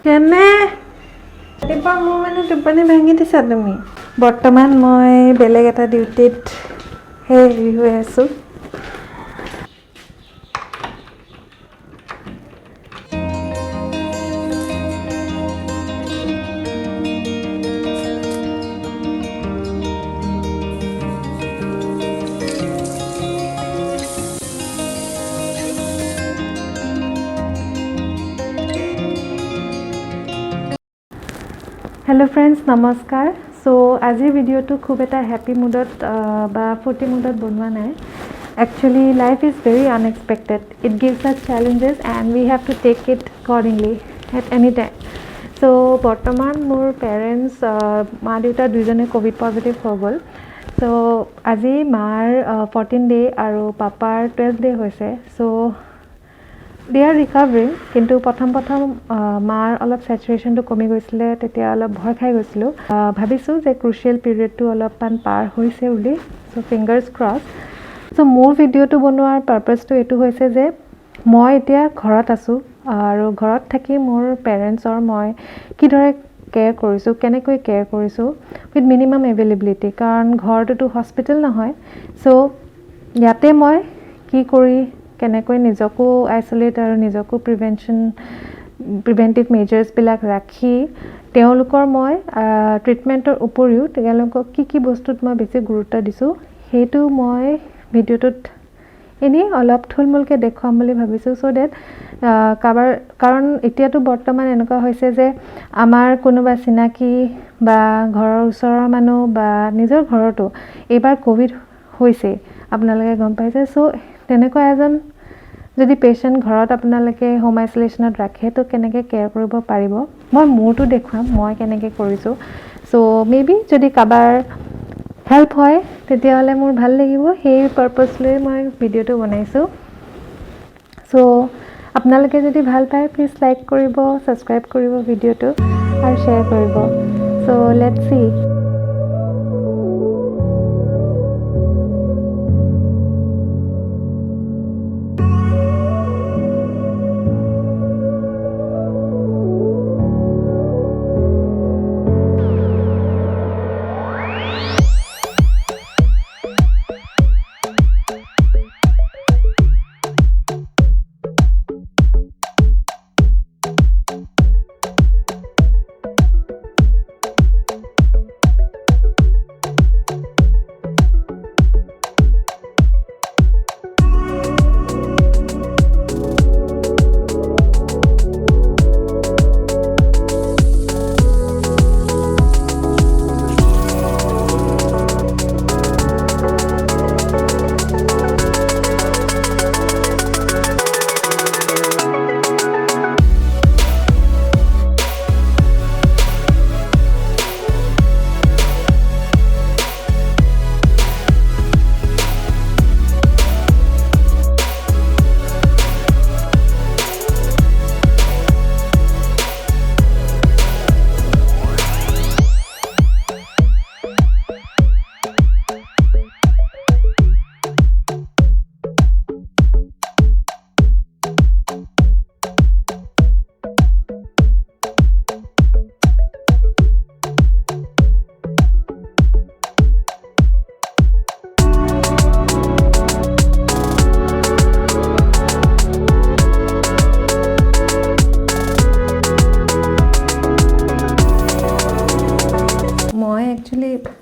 কেনে ৰাতিপুৱা মোৰ মানে টোপনি ভাঙি দিছা তুমি বৰ্তমান মই বেলেগ এটা ডিউটিত হেৰি হৈ আছোঁ हेलो फ्रेंड्स नमस्कार सो आजिर भिडिओ खूब एटा हैप्पी मुडत बा फुर्ती मुडत बनवा ना actually life is very unexpected it gives us challenges and we have to take it accordingly at any time so बर्तमान मोर पेरेंट्स मा देउता दुइजने कोविड पॉजिटिव हो गल सो আজি मार 14 डे और पापार 12 डे होइसे सो they are recovering কিন্তু প্ৰথম মাৰ অলপ স্যাচুৰেশনটো কমি গৈছিল তেতিয়া অলপ ভয় খাই গৈছিল ভাবিছো যে ক্ৰুচিয়েল পিৰিয়ডটো অলপমান পাৰ হৈছে বুলি সো ফিংগাৰস ক্ৰস সো মোৰ ভিডিওটো বনোৱাৰ পাৰপাসটো এটো হৈছে যে মই এতিয়া ঘৰত আছো আৰু ঘৰত থাকি মোৰ পেৰেন্টছৰ মই কিদৰে কেয়াৰ কৰিছো কেনেকৈ কেয়াৰ কৰিছো উইথ মিনিমাম এভেইলেবিলিটি কাৰণ ঘৰটো হস্পিটেল নহয় সো ইয়াতে মই কি কৰি কেনেকৈ নিজকো আইসোলেট আৰু নিজকো প্ৰিভেন্টিভ মেজাৰ্স বিলাক ৰাখি তেওঁলোকৰ মই ট্ৰিটমেন্টৰ উপৰিও তেওঁলোকক কি বস্তুত মই বেছি গুৰুত্ব দিছো হেতু মই ভিডিওটোত এনি অলপ থুলমুলকে দেখাম বুলি ভাবিছো সো দ্যাট কাৰণ এতিয়াটো বৰ্তমান এনেকুৱা হৈছে যে আমাৰ কোনোবা চিনাকি বা ঘৰৰ ওচৰৰ মানুহ বা নিজৰ ঘৰটো এবাৰ কোভিড হৈছে আপোনালোকে গম পাইছে সো তেনেকুৱা এজন যদি পেশেন্ট ঘৰত আপোনালোকে হোম আইসোলেশনত ৰাখে তো কেনেকৈ কেয়াৰ কৰিব পাৰিব মই মোৰটো দেখুৱাম মই কেনেকৈ কৰিছো সো মেবি যদি কাবাৰ হেল্প হয় তেতিয়া হলে মোৰ ভাল লাগিব সেই পাৰপাস লৈ মই ভিডিওটো বনাইছো সো আপোনালোকে যদি ভাল পায় প্লিজ লাইক কৰিব সাবস্ক্ৰাইব কৰিব ভিডিওটো আৰু শেয়াৰ কৰিব সো লেটস সি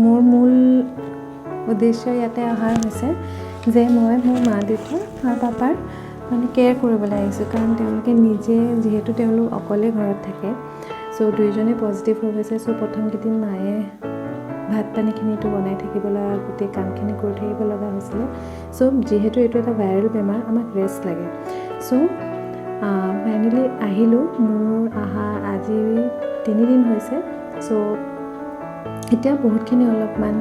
মোৰ মূল উদ্দেশ্য ইয়াতে অহাৰ হৈছে যে মই মোৰ মা দেউতা আৰু পাপাৰ মানে কেয়াৰ কৰিবলৈ আহিছোঁ কাৰণ তেওঁলোকে নিজে যেহেতু তেওঁলোক অকলে ঘৰত থাকে সো দুইজনে পজিটিভ হৈ গৈছে সো প্ৰথম কেইদিন মায়ে ভাত পানীখিনিটো বনাই থাকিব লগা গোটেই কামখিনি কৰি থাকিব লগা হৈছিলে সো যেহেতু এইটো এটা ভাইৰেল বেমাৰ আমাক ৰেষ্ট লাগে সো ফাইনেলি আহিলোঁ মোৰ আহা আজি 3 দিন হৈছে সো এতিয়া বহুতখিনি অলপমান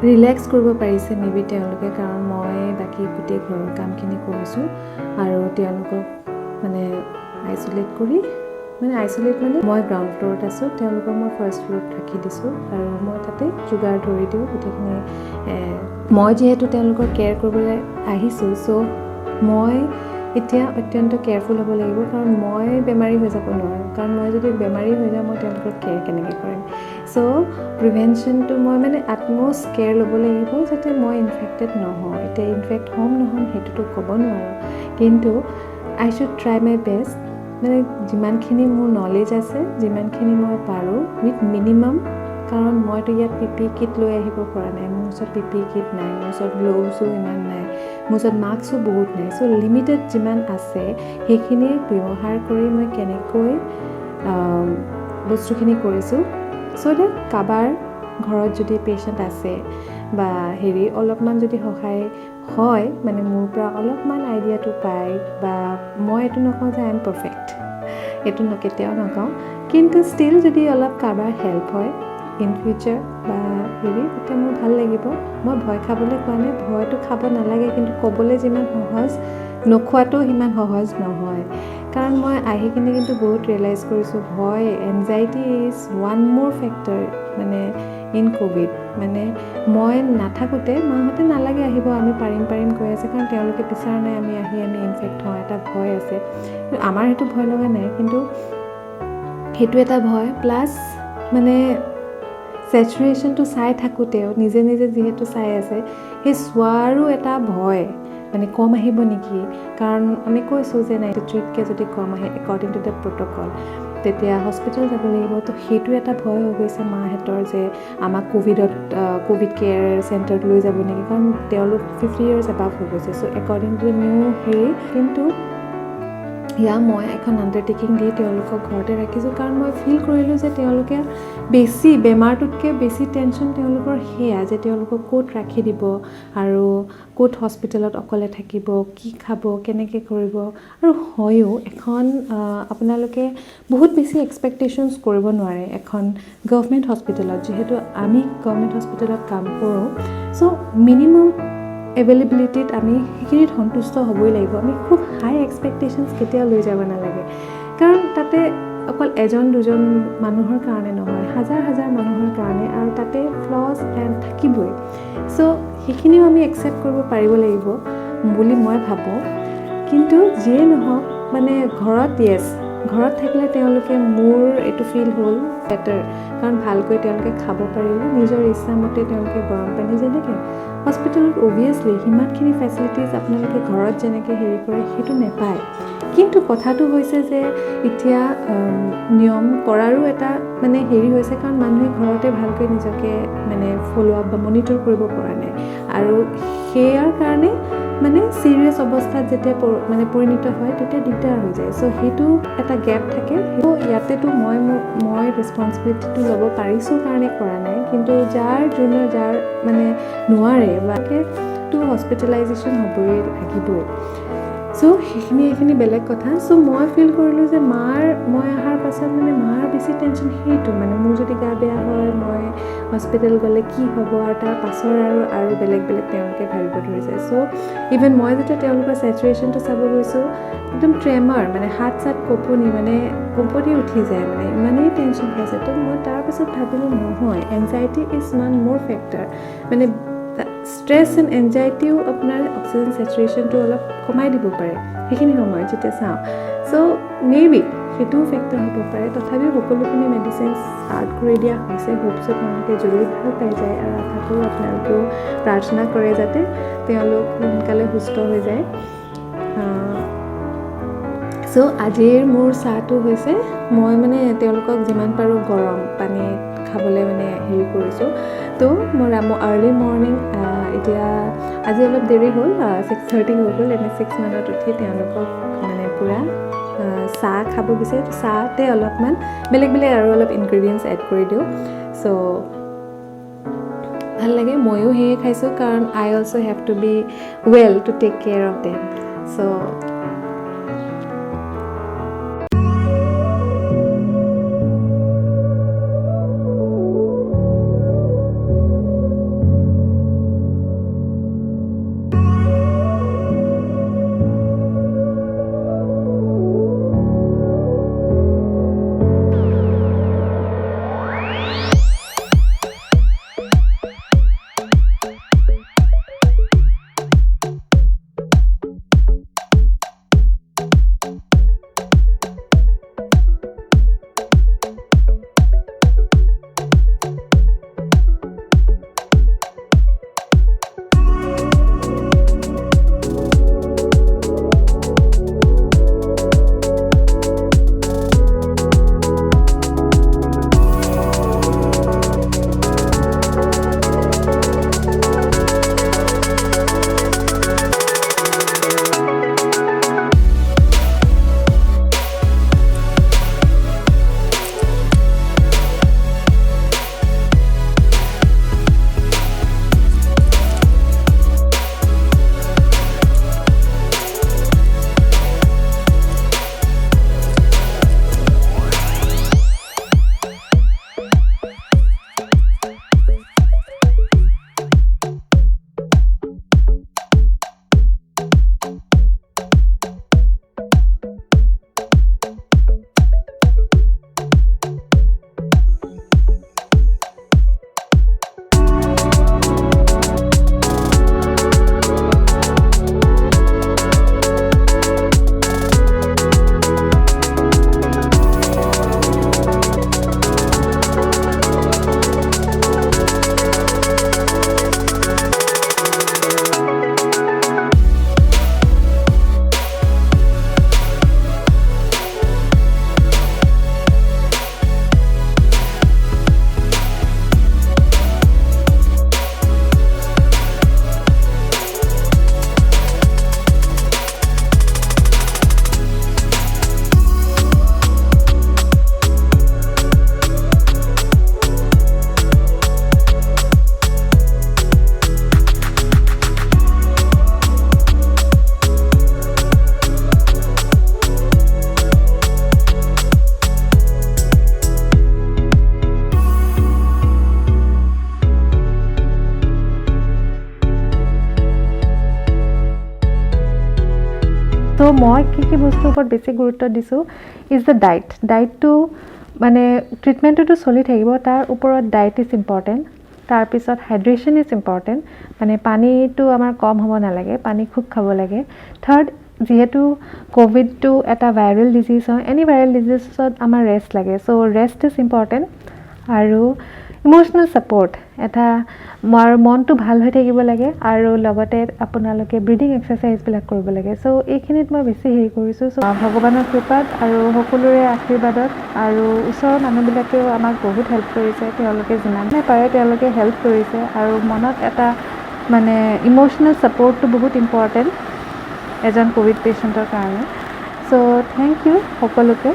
ৰিলেক্স কৰিব পাৰিছে মেবি তেওঁলোকে কাৰণ মই বাকি গোটেই ঘৰৰ কামখিনি কৰিছোঁ আৰু তেওঁলোকক মানে আইসোলেট কৰি মানে আইসোলেট মানে মই গ্ৰাউণ্ড ফ্লোৰত আছোঁ তেওঁলোকক মই ফাৰ্ষ্ট ফ্লোৰত ৰাখি দিছোঁ আৰু মই তাতে যোগাৰ ধৰি দিওঁ গোটেইখিনি মই যেহেতু তেওঁলোকৰ কেয়াৰ কৰিবলৈ আহিছোঁ সো মই এতিয়া অত্যন্ত কেয়াৰফুল হ'ব লাগিব কাৰণ মই বেমাৰী হৈ যাব নোৱাৰোঁ কাৰণ মই যদি বেমাৰী হৈ যাওঁ মই তেওঁলোকৰ কেয়াৰ কেনেকৈ কৰিম চ' প্ৰিভেনশ্যনটো মই মানে আটমষ্ট কেয়াৰ ল'ব লাগিব যাতে মই ইনফেক্টেড নহওঁ এতিয়া ইনফেক্ট হ'ম সেইটোতো ক'ব নোৱাৰোঁ কিন্তু আই শ্বুড ট্ৰাই মাই বেষ্ট মানে যিমানখিনি মোৰ নলেজ আছে যিমানখিনি মই পাৰোঁ উইথ মিনিমাম কাৰণ মইতো ইয়াত PPE কিট লৈ আহিব পৰা নাই মোৰ ওচৰত PPE কিট নাই মোৰ ওচৰত গ্ল'ভছো ইমান নাই মোৰ ওচৰত মাস্কো বহুত নাই চ' লিমিটেড যিমান আছে সেইখিনি ব্যৱহাৰ কৰি মই কেনেকৈ বস্তুখিনি কৰিছোঁ চ' ডেট কাৰোবাৰ ঘৰত যদি পেচেণ্ট আছে বা অলপমান যদি সহায় হয় মানে মোৰ পৰা অলপমান আইডিয়াটো পায় বা মই এইটো নকওঁ যে আই এম পাৰফেক্ট এইটো কেতিয়াও নকওঁ কিন্তু ষ্টিল যদি অলপ কাৰোবাৰ হেল্প হয় ইন ফিউচাৰ বা তেতিয়া মোৰ ভাল লাগিব মই ভয় খাবলৈ কোৱা নাই ভয়টো খাব নালাগে কিন্তু ক'বলৈ যিমান সহজ নোখোৱাটো সিমান সহজ নহয় কাৰণ মই আহি কিনে কিন্তু বহুত ৰিয়েলাইজ কৰিছোঁ ভয় এনজাইটি ইজ ওৱান মোৰ ফেক্টৰ মানে ইন ক'ভিড মানে মই নাথাকোঁতে মাহঁতে নালাগে আহিব আমি পাৰিম কৈ আছে কাৰণ তেওঁলোকে বিচৰা নাই আমি ইনফেক্ট হওঁ এটা ভয় আছে আমাৰ সেইটো ভয় লগা নাই কিন্তু সেইটো এটা ভয় প্লাছ মানে চেচুৰেশ্যনটো চাই থাকোঁতেও নিজে যিহেতু চাই আছে সেই চোৱাৰো এটা ভয় মানে কম আহিব নেকি কাৰণ আমি কৈছোঁ যে 93তকৈ যদি কম আহে একৰ্ডিং টু দ্য প্ৰট'কল তেতিয়া হস্পিটেল যাব লাগিব তো সেইটো এটা ভয় হৈ গৈছে মাহঁতৰ যে আমাক ক'ভিড কেয়াৰ চেণ্টাৰত লৈ যাব নেকি কাৰণ তেওঁলোক 50 years এবাভ হৈ গৈছে চ' একৰ্ডিং টু নিউ কিন্তু মই এখন আণ্ডাৰটেকিং দি তেওঁলোকক ঘৰতে ৰাখিছোঁ কাৰণ মই ফিল কৰিলোঁ যে তেওঁলোকে বেছি বেমাৰটোতকৈ বেছি টেনশ্যন তেওঁলোকৰ সেয়া যে তেওঁলোকক ক'ত ৰাখি দিব আৰু ক'ত হস্পিটেলত অকলে থাকিব কি খাব কেনেকৈ কৰিব আৰু হয়ো এখন আপোনালোকে বহুত বেছি এক্সপেক্টেশ্যনছ কৰিব নোৱাৰে এখন গভৰ্ণমেণ্ট হস্পিটেলত যিহেতু আমি গভৰ্ণমেণ্ট হস্পিটেলত কাম কৰোঁ চ' মিনিমাম এভেইলেবিলিটিত আমি সেইখিনিত সন্তুষ্ট হ'বই লাগিব আমি খুব হাই এক্সপেক্টেশ্যনছ কেতিয়াও লৈ যাব নালাগে কাৰণ তাতে অকল এজন দুজন মানুহৰ কাৰণে নহয় হাজাৰ মানুহৰ কাৰণে আৰু তাতে ফ্লজ এণ্ড থাকিবই চ' সেইখিনিও আমি একচেপ্ট কৰিব পাৰিব লাগিব বুলি মই ভাবোঁ কিন্তু যিয়ে নহওক মানে ঘৰত থাকিলে তেওঁলোকে মোৰ এইটো ফিল হ'ল বেটাৰ কাৰণ ভালকৈ তেওঁলোকে খাব পাৰিব নিজৰ ইচ্ছামতে তেওঁলোকে গৰম পানী যেনেকৈ হস্পিটেলত অভিয়াছলি সিমানখিনি ফেচিলিটিজ আপোনালোকে ঘৰত যেনেকৈ কৰে সেইটো নাপায় কিন্তু কথাটো হৈছে যে এতিয়া নিয়ম কৰাৰো এটা মানে হৈছে কাৰণ মানুহে ঘৰতে ভালকৈ নিজকে মানে ফ'ল' আপ বা মনিটৰ কৰিব পৰা নাই আৰু সেয়াৰ কাৰণে মানে ছিৰিয়াছ অৱস্থাত যেতিয়া মানে পৰিণত হয় তেতিয়া দিগদাৰ হৈ যায় চ' সেইটো এটা গেপ থাকে সেইটো ইয়াতেতো মই ৰেছপনচিবিলিটিটো ল'ব পাৰিছোঁ কাৰণে কৰা নাই কিন্তু যাৰ মানে নোৱাৰে বাকীটো হস্পিটেলাইজেশ্যন হ'বই লাগিবই চ' সেইখিনি বেলেগ কথা চ' মই ফিল কৰিলোঁ যে মই অহাৰ পাছত মানে মাৰ বেছি টেনশ্যন সেইটো মানে মোৰ যদি গা বেয়া হয় মই হস্পিটেল গ'লে কি হ'ব আৰু তাৰ পাছৰ আৰু বেলেগ তেওঁলোকে ভাবিব ধৰিছে চ' ইভেন মই যেতিয়া তেওঁলোকৰ চেচুৰেশ্যনটো চাব গৈছোঁ একদম ট্ৰেমাৰ মানে হাত চাত কঁপনি উঠি যায় মানে ইমানেই টেনশ্যন খাইছে তো মই তাৰপাছত ভাবিলোঁ নহয় এনজাইটি ইজ ওৱান মোৰ ফেক্টৰ মানে ষ্ট্ৰেছ এণ্ড এনজাইটিও আপোনাৰ অক্সিজেন চেচুৰেশ্যনটো অলপ কমাই দিব পাৰে সেইখিনি সময়ত যেতিয়া চাওঁ চ' মেবি সেইটোও ফেক্টৰ হ'ব পাৰে তথাপিও সকলোখিনি মেডিচিন ষ্টাৰ্ট কৰি দিয়া হৈছে হোপছত তেওঁলোকে জৰুৰী ভাল পাই যায় আৰু আশা কৰোঁ আপোনালোকেও প্ৰাৰ্থনা কৰে যাতে তেওঁলোক সোনকালে সুস্থ হৈ যায় চ' আজিৰ মোৰ চাহটো হৈছে মই মানে তেওঁলোকক যিমান পাৰোঁ গৰম পানী খাবলৈ মানে কৰিছোঁ তো মোৰ আৰ্লি মৰ্ণিং এতিয়া আজি অলপ দেৰি হ'ল 6:30 হৈ গ'ল এনে 6 মানত উঠি তেওঁলোকক মানে পূৰা চাহ খাব বিচাৰে চাহতে অলপমান বেলেগ আৰু অলপ ইনগ্ৰিডিয়েণ্টছ এড কৰি দিওঁ চ' ভাল লাগে ময়ো সেয়ে খাইছোঁ কাৰণ I also' have to be well to take care of them so' মই কি বস্তুৰ ওপৰত বেছি গুৰুত্ব দিছোঁ ইজ দ্য ডাইটটো মানে ট্ৰিটমেণ্টটোতো চলি থাকিব, তাৰ ওপৰত ডাইট ইজ ইম্পৰ্টেণ্ট। তাৰপিছত হাইড্ৰেশ্যন ইজ ইম্পৰ্টেণ্ট, মানে পানীটো আমাৰ কম হ'ব নালাগে, পানী খুব খাব লাগে। থাৰ্ড, যিহেতু ক'ভিডটো এটা ভাইৰেল ডিজিজ হয়, এনি ভাইৰেল ডিজিজত আমাৰ ৰেষ্ট লাগে, চ' ৰেষ্ট ইজ ইম্পৰ্টেণ্ট। আৰু ইম'চনেল ছাপৰ্ট, এটা মনটো ভাল হৈ থাকিব লাগে, আৰু লগতে আপোনালোকে ব্ৰিডিং এক্সাৰচাইজবিলাক কৰিব লাগে। চ' এইখিনিত মই বেছি হেৰি কৰিছোঁ। চ' ভগৱানৰ কৃপাত আৰু সকলোৰে আশীৰ্বাদত আৰু ওচৰৰ মানুহবিলাকেও আমাক বহুত হেল্প কৰিছে, তেওঁলোকে যিমানে পাৰে তেওঁলোকে হেল্প কৰিছে, আৰু মনত এটা মানে ইম'চনেল ছাপৰ্টটো বহুত ইম্পৰ্টেণ্ট এজন ক'ভিড পেচেণ্টৰ কাৰণে। চ' থেংক ইউ সকলোকে।